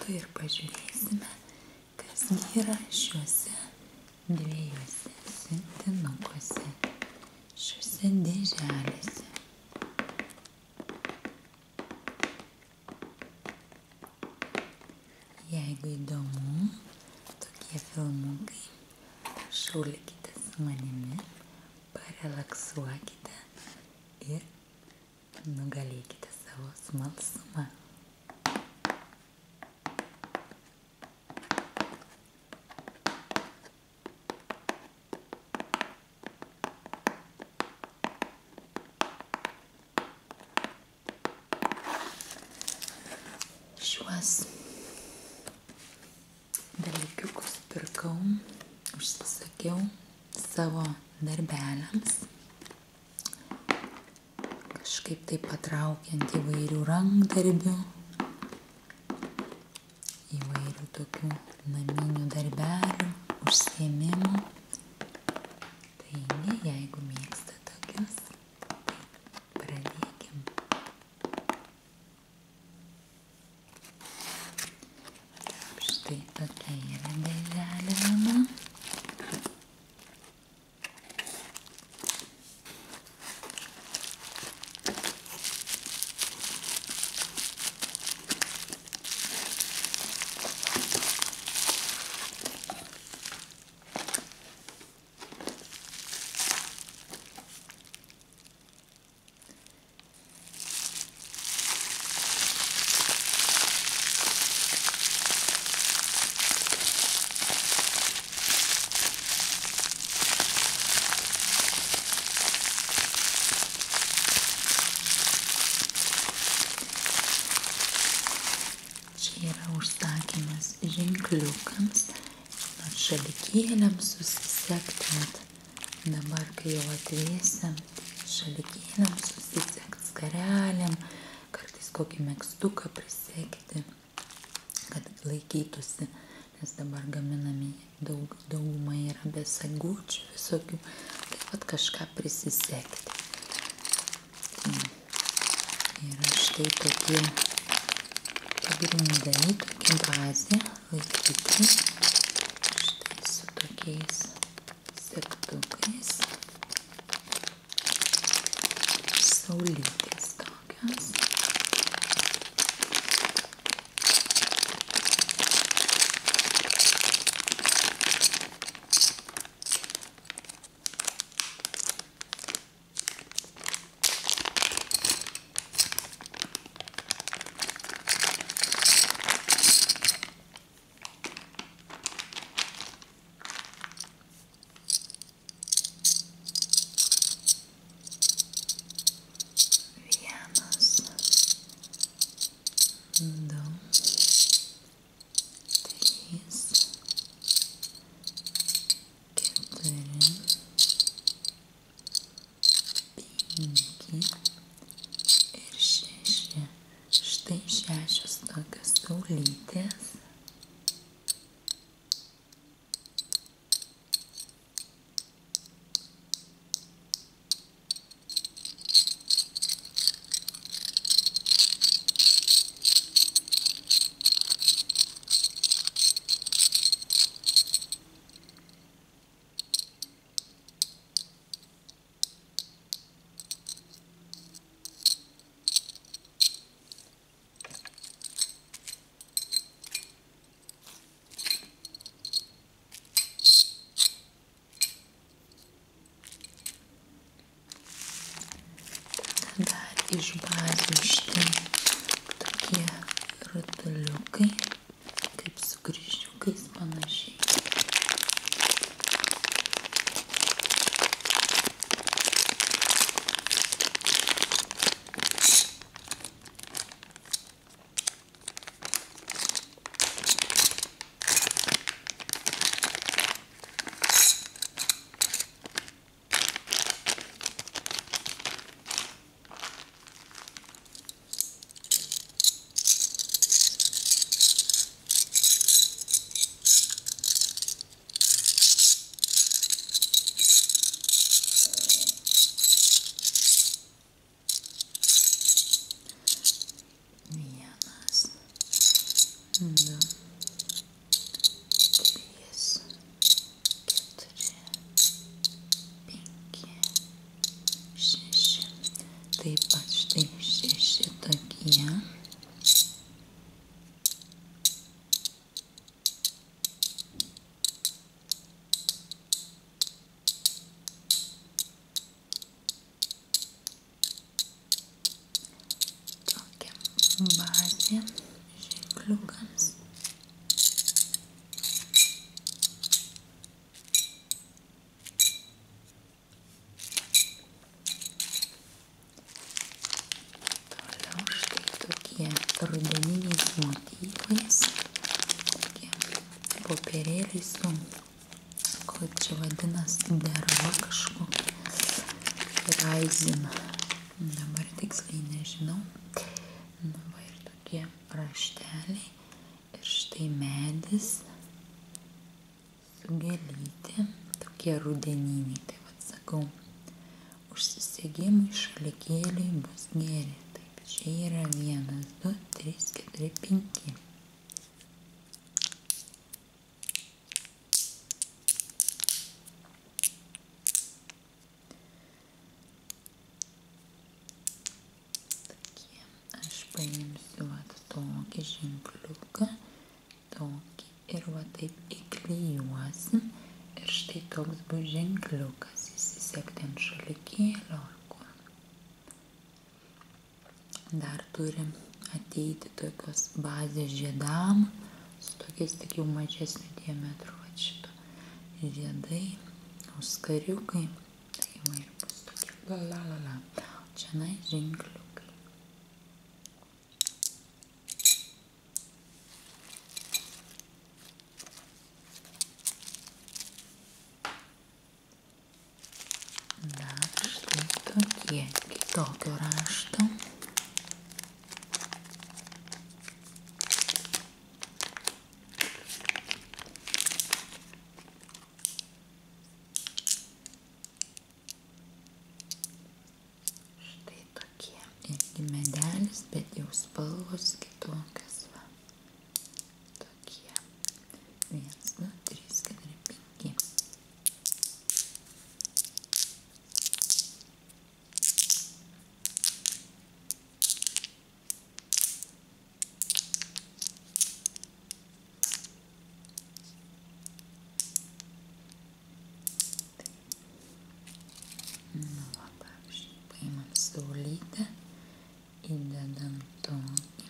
ir pažiūrėsime, kas yra šiuose dviejuose siuntinukuose, šiuose dėželėse. Jeigu įdomu tokie filmukai, prašau likite su manimi, parelaksuokite ir nugalėkite savo smalsumą. Šiuos dalykiukus pirkau, užsisakiau savo darbeliams, kažkaip tai patraukiant įvairių rankdarbių, įvairių tokių naminių darbelių, užsiėmimų. Taigi, jeigu mėgstate tokius, tai pradėkim. Štai tokia yra dėželė mano. Yra užsakymas ženkliukams, šalikėliams susisegti, dabar kai jau atvėsim, šalikėliams susisegti, skarelėm, kartais kokį megztuką prisegti, kad laikytųsi, nes dabar gaminami dauguma yra be sagučių visokių, taip pat kažką prisisegti. Yra štai tokie pagrindai, tokia bazė laikyti, štai su tokiais segtukais, saulytės tokios. Du, trys, keturi, penki ir šeši. Štai 6 tokios saulytės. Dar iš bazių štai tokie rutuliukai, kaip su kryžiukais panašiai. taip pat štai 6 tokie. Tokia bazė ženkliukams. Rudeniniais motyvais, tokie popierėliai su, kaip čia vadinas, derva kažkokia, raizina, dabar tiksliai nežinau, va ir tokie rašteliai, ir štai medis su gėlytė, tokie rudeniniai, tai vad sakau, užsisegimui šalikėliai bus geri. Čia yra 1, 2, 3, 4, 5. Tokie. Aš paimsiu tokį ženkliuką, tokį ir va taip įklijuosim. Ir štai toks bus ženkliukas, įsisekti ant šalikėlio. Dar turi ateiti tokios bazės žiedam, su tokiais tik jau mažesnių diametrų, va šito žiedai, auskariukai, tai va ir bus tokie la. Čia ženkliukai. Dar štai tokie, kitokio rašto. Medelis, bet jau spalvos kitokios. Va. Tokie. 1, 2, 3, 4, 5. Va, pavyzdžiui, paimam saulytę. Įdedam tokį.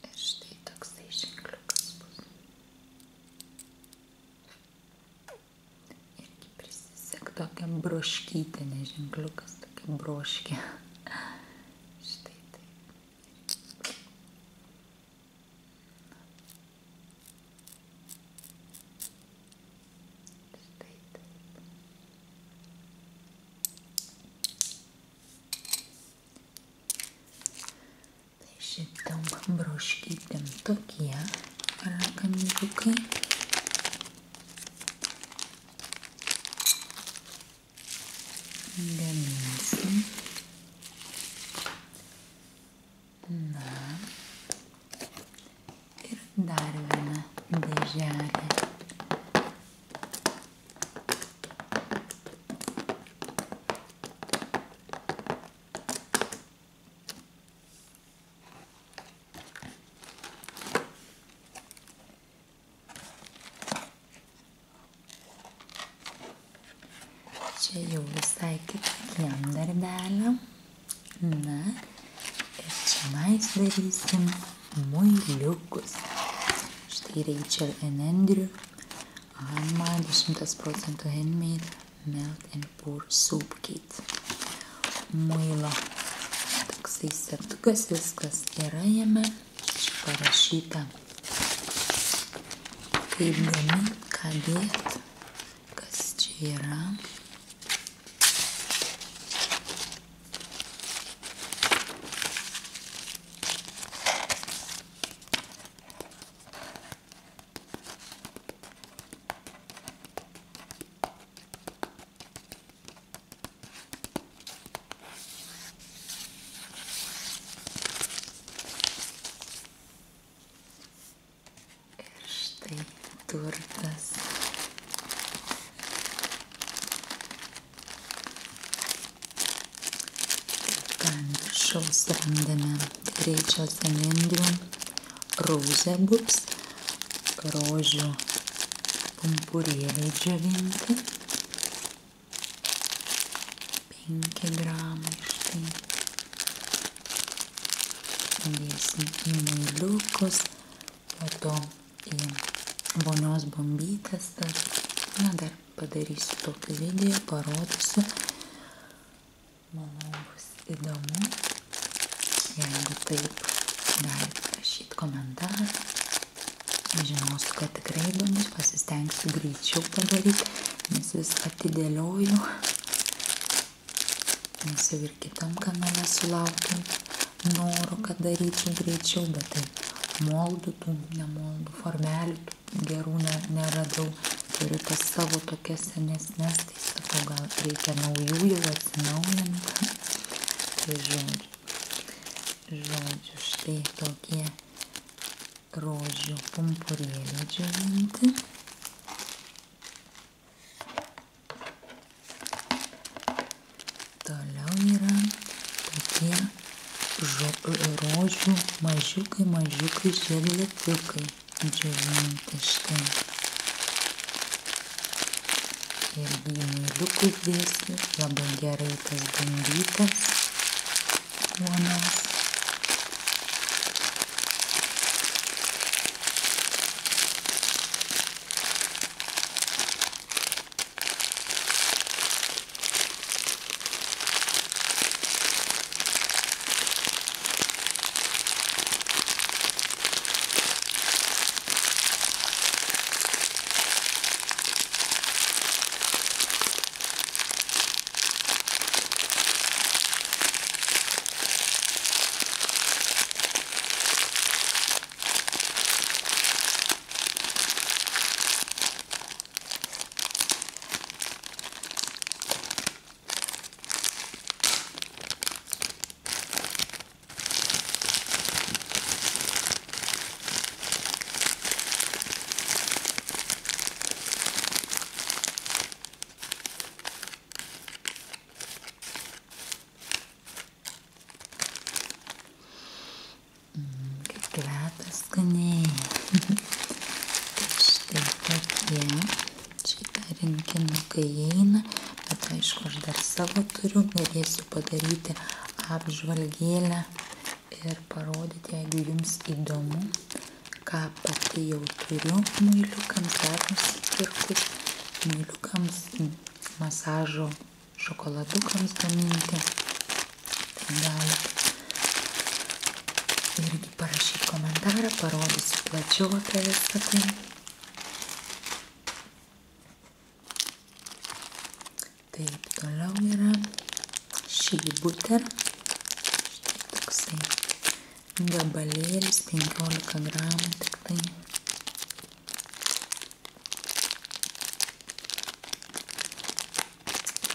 Ir štai toksai ženkliukas bus. Irgi prisisek tokią broškytę, ne ženkliukas, tokia broškė. Štai taip. Štai taip. Šitam broškytėm tokie rakandžiukai. Gaminsim. Na. Ir dar viena dėželė. Čia jau visai kitokiem darbeliam. Na, ir čia mes darysim muiliukus. Štai Rachel and Andrew, Handmade 100% handmade, melt and pour soup kit. Muilo toksai setukas, viskas yra jame. Čia parašyta, kaip gamint, ką dėt, kas čia yra. Turtas. viršaus randame greičiausia nendrių Rosebubs, rožių pumpurėliai džiovinti, 5 gramai štai. Dėsim į muiliukus, po to į vonios bombytes dar. Dar padarysiu tokį video, parodysiu. Manau, bus įdomu. Jeigu taip, galite rašyti komentarą. Žinosiu, kad tikrai įdomus, pasistengsiu greičiau padaryti, nes vis atidėlioju. Nes jau ir kitam kanale sulaukiu noro, kad daryčiau greičiau, bet tai moldų, formelių gerų neradau. Turiu tas savo tokias senesnes, tai sakau, gal reikia naujų jau atsinaujinti. Tai žodžiu, štai tokie rožių pumpurėliai džiovinti. Toliau yra tokie rožių mažiukai žiedlėtukai džiovinti štai. Irgi į muiliukus dėsiu, labai gerai tas bandytas vonios. Kvepia skaniai. Štai tokie. Šitą rinkinukai eina, bet aišku, aš dar savo turiu. Galėsiu padaryti apžvalgėlę ir parodyti, jeigu jums įdomu, ką pati jau turiu muiliukams, dar nusipirkus. Muiliukams, masažo šokoladukams gaminti. Tai galite irgi parašyti komentarą, parodysiu plačiau apie visą tai. Taip, toliau yra šybuter. Štai toksai gabalėlis, 15 gramų tik tai.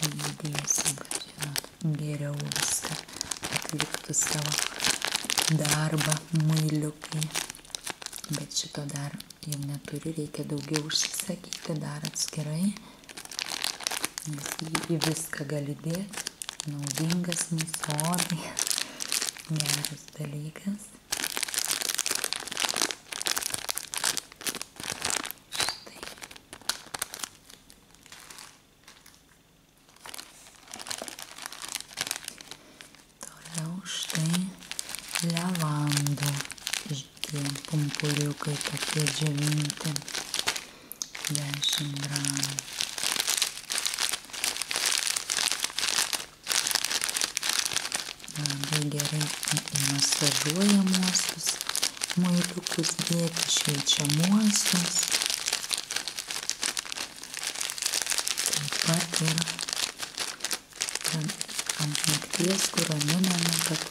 Įdėsim, kad žinot, geriau viską atliktų savo darbą muiliukai, bet šito dar jau neturiu, reikia daugiau užsisakyti dar atskirai, nes į viską gali dėti, naudingas mūsų odai, geras dalykas. Štai. Toliau štai levandų pumpuriukai tokie džiovinti, 10 gramų. Labai gerai masažuojamuosius muiliukus dėti, šveičiamuosius. Taip pat ir ant nakties, kur raminame, kad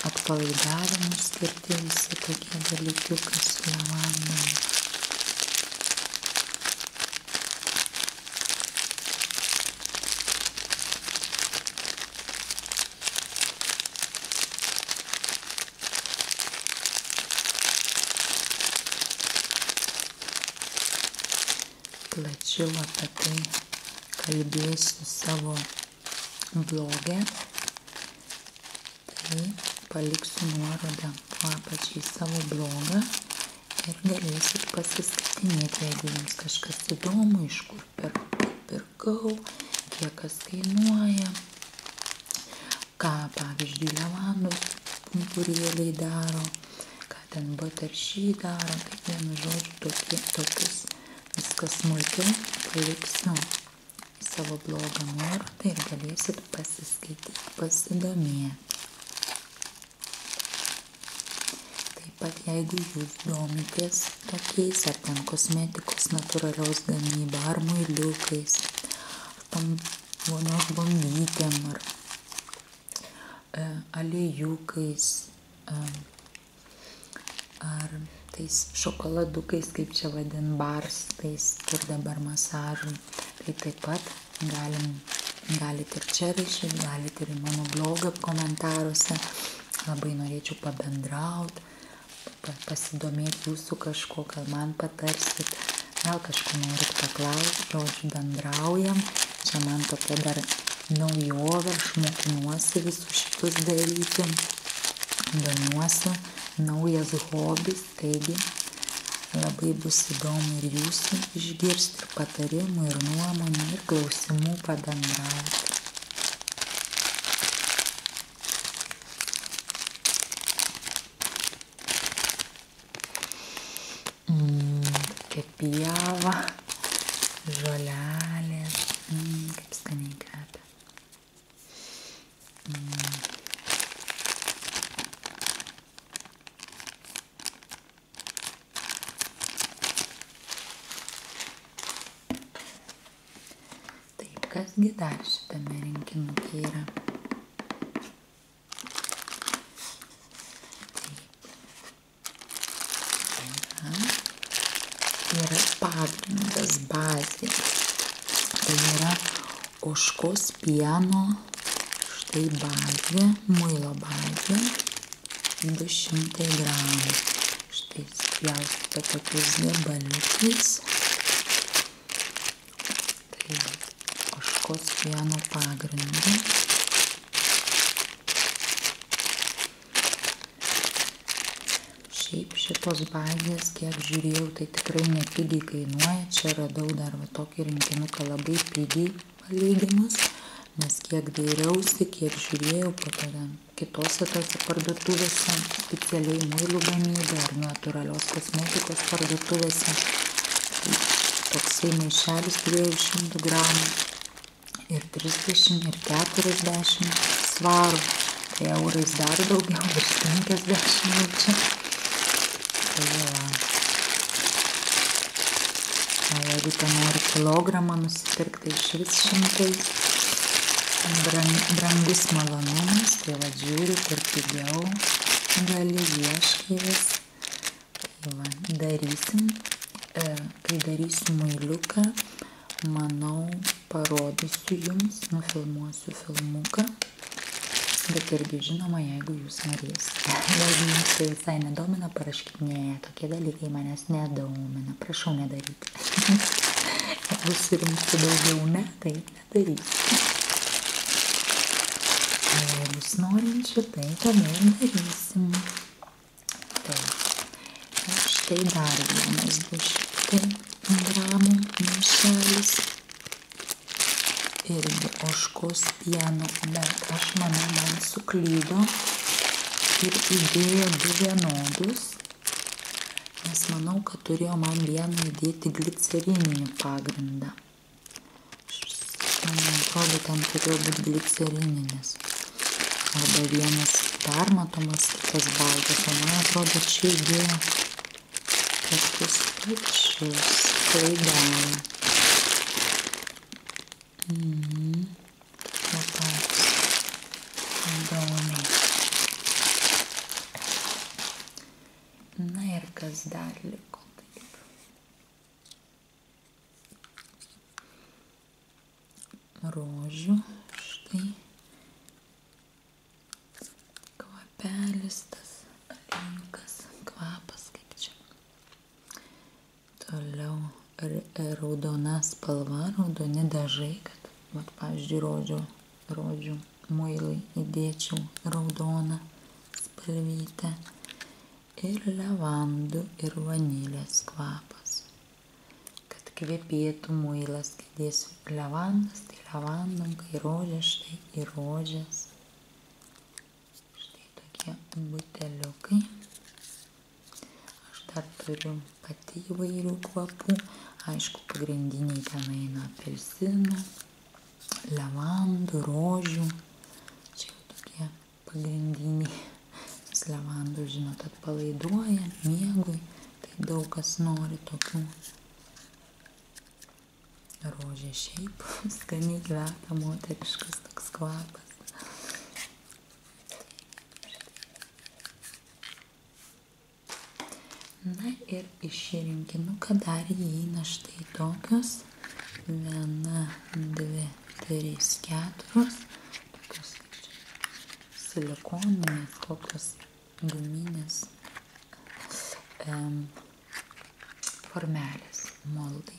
atpalaidavimui skirti visi tokie dalykiukai su levandom. Plačiau apie tai kalbėsiu savo bloge. Tai paliksiu nuorodą po apačiai savo blogą ir galėsit pasiskaitinėti, jeigu jums kažkas įdomu, iš kur pirkau, kiek kas kainuoja, ką pavyzdžiui levandos pumpurėliai daro, ką ten bataršy daro, tai vienu žodžiu tokius viskas smulkiau paliksiu į savo blogą nuorodą ir galėsit pasiskaityti, pasidomėti. Pat jeigu jūs domitės tokiais, ar ten kosmetikos natūralios gamyba, ar muiliukais, ar tom vonios bombytėm, ar aliejukais, ar tais šokoladukais, kaip čia vadin, bars, tais, kur dabar masažui, tai taip pat galite ir čia rašyti, galite ir į mano blogą komentaruose, labai norėčiau pabendrauti, pasidomėti jūsų kažko, gal man patarsit, gal kažko norit paklausti, žodžiu bendraujam, čia man tokia dar naujovė, aš mokinuosi visus šitus daryti, domiuosi, naujas hobis, taigi labai bus įdomu ir jūsų išgirsti, ir patarimų, ir nuomonių, ir klausimų pabendrauti. Pieva, žolelės, kaip skaniai kvepia. Taip, kasgi dar šitame rinkinuke yra? Yra pagrindas, bazė, tai yra ožkos pieno, štai bazė, muilo bazė, 200 gramų, štai spjaustite tokiais gabaliukais, tai ožkos pieno pagrindas. Šiaip šitos bazės, kiek žiūrėjau, tai tikrai nepigiai kainuoja. Čia radau dar tokį rinkinuką labai pigiai palyginus, nes kiek dairiausi, kiek žiūrėjau, po to kitose tose parduotuvėse, specialiai muilų gamybė ar natūralios kosmetikos parduotuvėse, tai toksai maišelis 200 gramų ir 30 ir 40 svarų, tai eurais dar daugiau, virš 50 jau čia. O jeigu ten nori kilogramą nusipirkti, iš vis 100, brangus malonumas, tai žiūri, kur pigiau gali, ieškai vis. Tai darysim, kai darysiu muiliuką, manau, parodysiu jums, nufilmuosiu filmuką. Bet irgi žinoma, jeigu jūs norėsite. Jeigu jums tai visai nedomina, paraškit, ne, tokie dalykai manęs nedomina, prašau nedaryti. Jeigu surinksiu daugiau ne, tai nedarysiu. Jeigu bus norinčių, tai tada darysim. Taip, ir štai dar vienas 200 gramų maišelis. Irgi ožkos pieno, bet aš manau, man suklydo ir įdėjo 2 vienodus, nes manau, kad turėjo man vieną įdėti glicerininį pagrindą. Man atrodo, ten turėjo būti glicerininis. Arba vienas permatomas, kitas baltas, o man atrodo, čia įdėjo tokius pačius klaidelį. Toks įdomiai. Na ir kas dar liko taip. Rožių, štai kvapelis, tas aliejinkas kvapas, kaip čia. Toliau raudona spalva, raudoni dažai, kad, pavyzdžiui, rožių muilai įdėčiau raudoną spalvytė. Ir levandų ir vanilės kvapas. Kad kvepėtų muilas, kai dėsiu levandas, tai levandom, kai rožės, štai į rožės. Štai tokie buteliukai. Aš dar turiu pati įvairių kvapų. Aišku, pagrindiniai ten eina apelsinų, levandų, rožių. Čia jau tokie pagrindiniai. Levandų, žinot, atpalaiduoja miegui, tai daug kas nori tokių. Rožė šiaip skaniai kvepia, moteriškas toks kvapas. Na ir iš rinkinuką dar įeina štai tokios. 1, 2, 3, 4. Tokios silikoninės, kokios guminės formelės, moldai.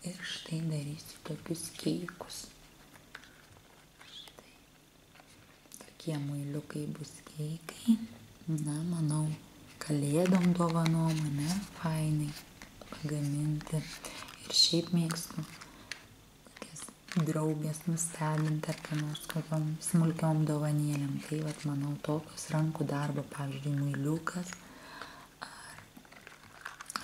Ir štai darysiu tokius keikus. Štai. Tokie muiliukai bus keikai. Na, manau, kalėdom dovanom, ne, fainai pagaminti. Ir šiaip mėgstu tokias draugės nustebinti ar ką nors kokiom smulkiom dovanėlėm. Tai vat, manau, tokios rankų darbo, pavyzdžiui, muiliukas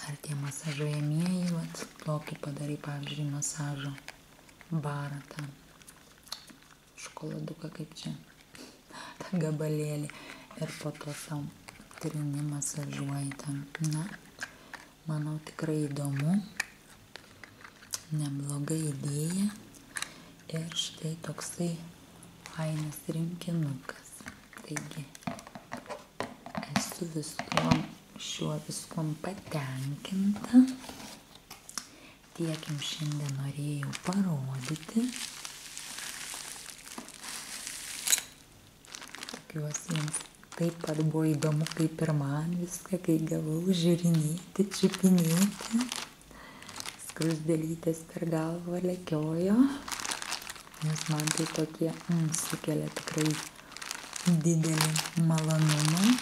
ar tie masažuojamieji, vat, tokį padarai, pavyzdžiui, masažo barą, tą šokoladuką, kaip čia, tą gabalėlį, ir po to savo trini masažuoji ten. Na, manau, tikrai įdomu, nebloga idėja. Ir štai toksai fainas rinkinukas. Taigi, esu šiuo viskuom patenkinta. Tiek jums šiandien norėjau parodyti. Tikiuosi jums taip pat buvo įdomu, kaip ir man viską, kai gavau žiūrinėti, čiupinėti. Skruzdėlytės per galvą lekiojo, nes man tai tokie sukelia tikrai didelį malonumą.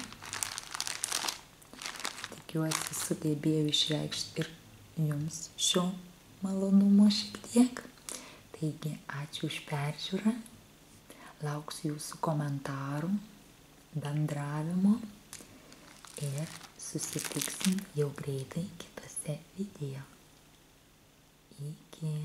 Tikiuosi sugebėjau išreikšti ir jums šio malonumo šiek tiek. Taigi, ačiū už peržiūrą. Lauksiu jūsų komentarų, bendravimo ir susitiksim jau greitai kitose video. Iki.